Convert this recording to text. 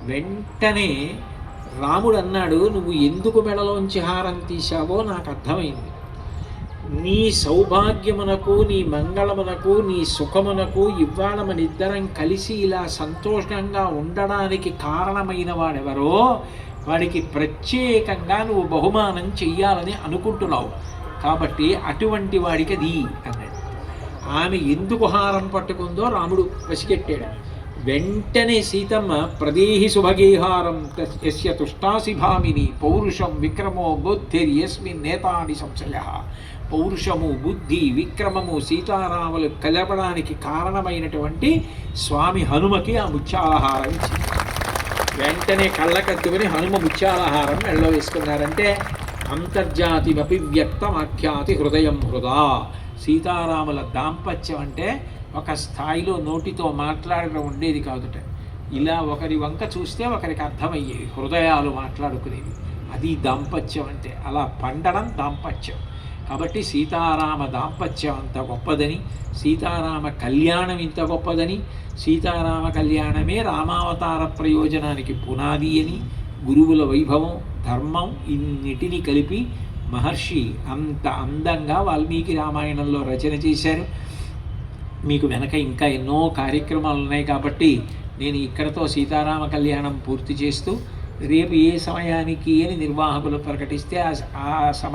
వెంటనే రాముడు అన్నాడు, నువ్వు ఎందుకు మెడలోంచి హారం తీశావో నాకు అర్థమైంది. నీ సౌభాగ్యమునకు, నీ మంగళమునకు, నీ సుఖమునకు ఇవాళ మన ఇద్దరం కలిసి ఇలా సంతోషంగా ఉండడానికి కారణమైన వాడెవరో వాడికి ప్రత్యేకంగా నువ్వు బహుమానం చెయ్యాలని అనుకుంటున్నావు, కాబట్టి అటువంటి వాడికి అది అన్నాడు. ఆమె ఎందుకు హారం పట్టుకుందో రాముడు పసిగట్టాడు. వెంటనే సీతమ్మ, ప్రదేహి సుభగేహారం యస్య తుష్టాసి భామిని పౌరుషం విక్రమో బుద్ధిర్యస్మిన్ నేతాని సంశయ. పౌరుషము, బుద్ధి, విక్రమము సీతారాములు కలపడానికి కారణమైనటువంటి స్వామి హనుమకి ఆ ముత్యాలహారం ఇచ్చింది. వెంటనే కళ్ళకత్తుకుని హనుమ ముత్యాలహారం మెళ్ళో వేసుకున్నారంటే అంతర్జాతిమపి వ్యక్తమాఖ్యాతి హృదయం హృదా. సీతారాముల దాంపత్యం అంటే ఒక స్థాయిలో నోటితో మాట్లాడడం ఉండేది కాదుట. ఇలా ఒకరి వంక చూస్తే ఒకరికి అర్థమయ్యేవి, హృదయాలు మాట్లాడుకునేవి. అది దాంపత్యం అంటే, అలా పండడం దాంపత్యం. కాబట్టి సీతారామ దాంపత్యం అంత గొప్పదని, సీతారామ కళ్యాణం ఇంత గొప్పదని, సీతారామ కళ్యాణమే రామావతార ప్రయోజనానికి పునాది అని, గురువుల వైభవం, ధర్మం ఇన్నిటిని కలిపి మహర్షి అంత అందంగా వాల్మీకి రామాయణంలో రచన చేశారు. మీకు వెనక ఇంకా ఎన్నో కార్యక్రమాలు ఉన్నాయి కాబట్టి నేను ఇక్కడతో సీతారామ కళ్యాణం పూర్తి చేస్తూ, రేపు ఏ సమయానికి అని నిర్వాహకులు ప్రకటిస్తే ఆ సమయం